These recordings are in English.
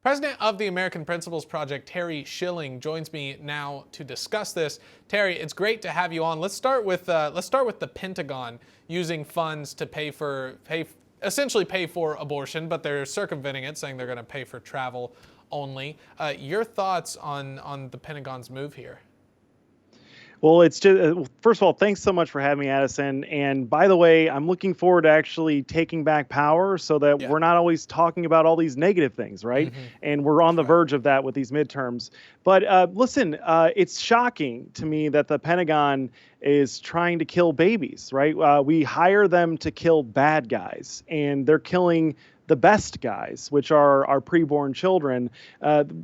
President of the American Principles Project, Terry Schilling, joins me now to discuss this. Terry, it's great to have you on. Let's start with the Pentagon using funds to essentially pay for abortion, but they're circumventing it, saying they're going to pay for travel only. Your thoughts on the Pentagon's move here? Well, it's just, first of all, thanks so much for having me, Addison. And by the way, I'm looking forward to actually taking back power so that Yeah. we're not always talking about all these negative things, right? Mm-hmm. And we're on That's the right. verge of that with these midterms. But listen, it's shocking to me that the Pentagon is trying to kill babies, right? We hire them to kill bad guys, and they're killing the best guys, which are our preborn children.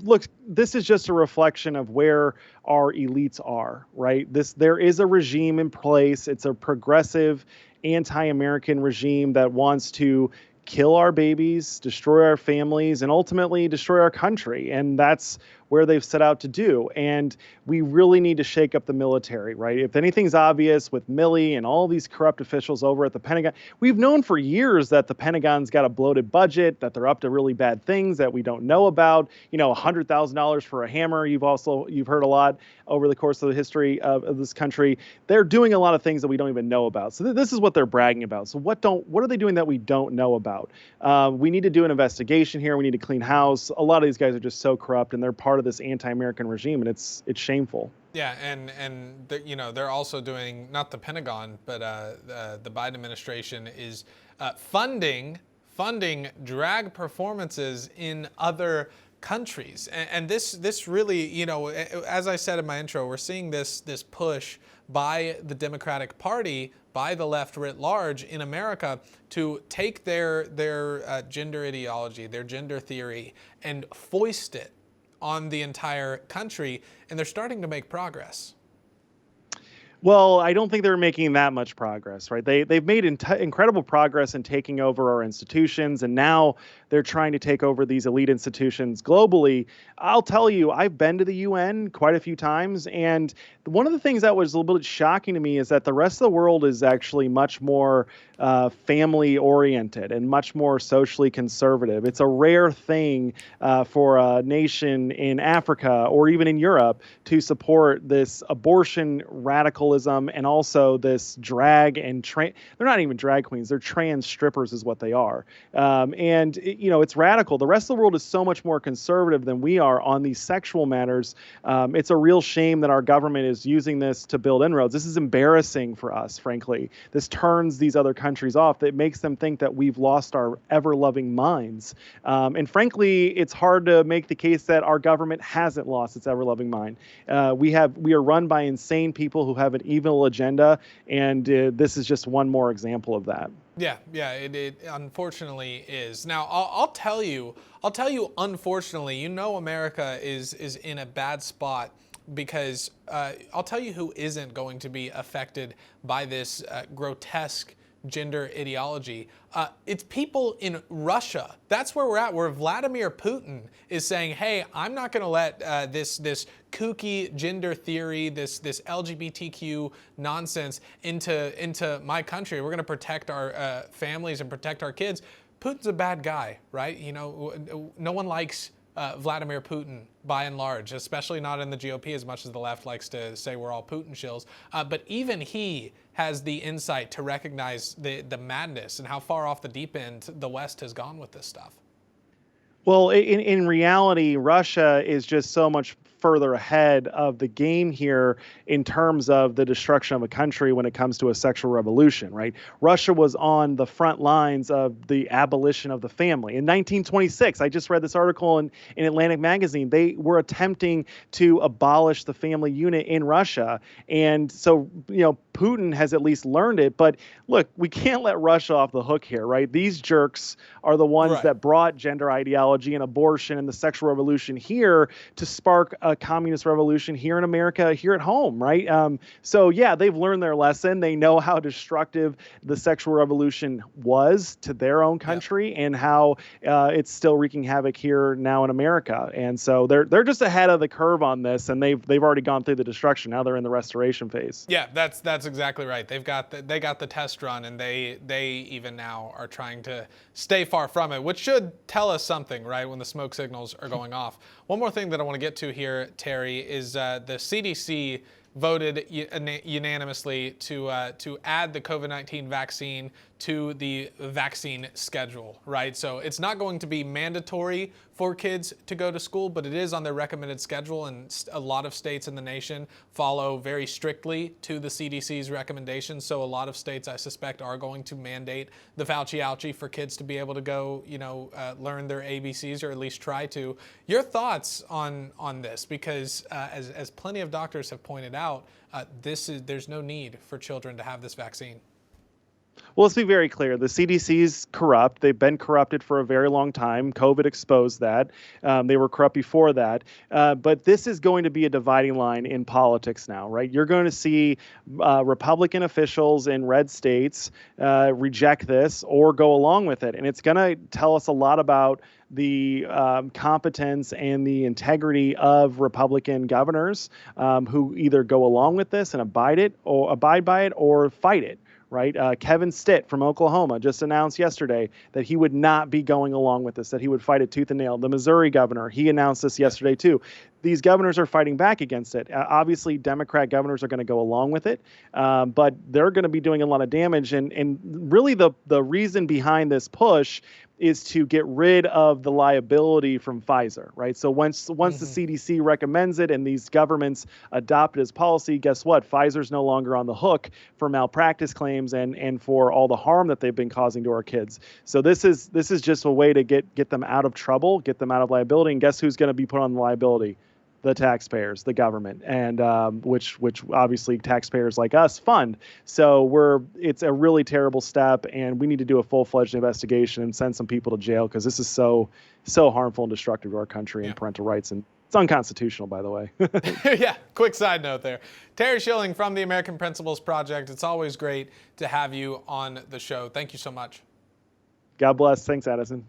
Look, this is just a reflection of where our elites are, right? There is a regime in place. It's a progressive, anti-American regime that wants to kill our babies, destroy our families, and ultimately destroy our country. And that's where they've set out to do. And we really need to shake up the military, right? If anything's obvious with Milley and all these corrupt officials over at the Pentagon, we've known for years that the Pentagon's got a bloated budget, that they're up to really bad things that we don't know about. You know, $100,000 for a hammer. You've heard a lot over the course of the history of this country. They're doing a lot of things that we don't even know about. So this is what they're bragging about. So what are they doing that we don't know about? We need to do an investigation here. We need to clean house. A lot of these guys are just so corrupt, and they're part of this anti-American regime, and it's shameful. Yeah, and they're also doing, not the Pentagon, but the Biden administration is funding drag performances in other countries, and this really, as I said in my intro, we're seeing this push by the Democratic Party, by the left writ large in America, to take their gender ideology, their gender theory, and foist it on the entire country, and they're starting to make progress. Well, I don't think they're making that much progress, right? They've made incredible progress in taking over our institutions, and now they're trying to take over these elite institutions globally. I'll tell you, I've been to the UN quite a few times, and one of the things that was a little bit shocking to me is that the rest of the world is actually much more family-oriented and much more socially conservative. It's a rare thing for a nation in Africa or even in Europe to support this abortion radicalism and also this drag and they're not even drag queens, they're trans strippers is what they are. It's radical. The rest of the world is so much more conservative than we are on these sexual matters. It's a real shame that our government is using this to build inroads. This is embarrassing for us, frankly. This turns these other countries off. It makes them think that we've lost our ever-loving minds. And frankly, it's hard to make the case that our government hasn't lost its ever-loving mind. We are run by insane people who have an evil agenda, and this is just one more example of that. Yeah, it unfortunately is. Now, I'll tell you, unfortunately, America is in a bad spot because I'll tell you who isn't going to be affected by this grotesque gender ideology. It's people in Russia. That's where we're at, where Vladimir Putin is saying, hey, I'm not going to let this kooky gender theory, this LGBTQ nonsense into my country. We're going to protect our families and protect our kids. Putin's a bad guy, right? No one likes Vladimir Putin by and large, especially not in the GOP as much as the left likes to say we're all Putin shills. But even he has the insight to recognize the madness and how far off the deep end the West has gone with this stuff. Well, in reality, Russia is just so much further ahead of the game here in terms of the destruction of a country when it comes to a sexual revolution, right? Russia was on the front lines of the abolition of the family. In 1926, I just read this article in Atlantic Magazine, they were attempting to abolish the family unit in Russia. And so, Putin has at least learned it. But look, we can't let Russia off the hook here, right? These jerks are the ones that brought gender ideology and abortion and the sexual revolution here to spark a communist revolution here in America, here at home, right? So yeah, they've learned their lesson. They know how destructive the sexual revolution was to their own country and how it's still wreaking havoc here now in America. And so they're just ahead of the curve on this, and they've already gone through the destruction. Now they're in the restoration phase. Yeah, that's exactly right. They got the test run, and they even now are trying to stay far from it, which should tell us something, right? When the smoke signals are going off. One more thing that I want to get to here, Terry, is the CDC voted unanimously to add the COVID-19 vaccine to the vaccine schedule, right? So it's not going to be mandatory for kids to go to school, but it is on their recommended schedule, and a lot of states in the nation follow very strictly to the CDC's recommendations. So a lot of states, I suspect, are going to mandate the Fauci ouchie for kids to be able to go, learn their ABCs, or at least try to. Your thoughts on this? Because as plenty of doctors have pointed out, there's no need for children to have this vaccine. Well, let's be very clear. The CDC's corrupt. They've been corrupted for a very long time. COVID exposed that. They were corrupt before that. But this is going to be a dividing line in politics now, right? You're going to see Republican officials in red states reject this or go along with it. And it's going to tell us a lot about the competence and the integrity of Republican governors who either go along with this and abide by it or fight it. Right. Kevin Stitt from Oklahoma just announced yesterday that he would not be going along with this, that he would fight it tooth and nail. The Missouri governor, he announced this yesterday, too. These governors are fighting back against it. Obviously, Democrat governors are going to go along with it, but they're going to be doing a lot of damage. And really the reason behind this push is to get rid of the liability from Pfizer, right? So once the CDC recommends it and these governments adopt it as policy, guess what? Pfizer's no longer on the hook for malpractice claims and for all the harm that they've been causing to our kids. So this is just a way to get them out of trouble, get them out of liability. And guess who's going to be put on the liability? The taxpayers, the government, and which obviously taxpayers like us fund. So it's a really terrible step, and we need to do a full-fledged investigation and send some people to jail because this is so harmful and destructive to our country and parental rights, and it's unconstitutional, by the way. Yeah, quick side note there. Terry Schilling from the American Principles Project. It's always great to have you on the show. Thank you so much. God bless. Thanks, Addison.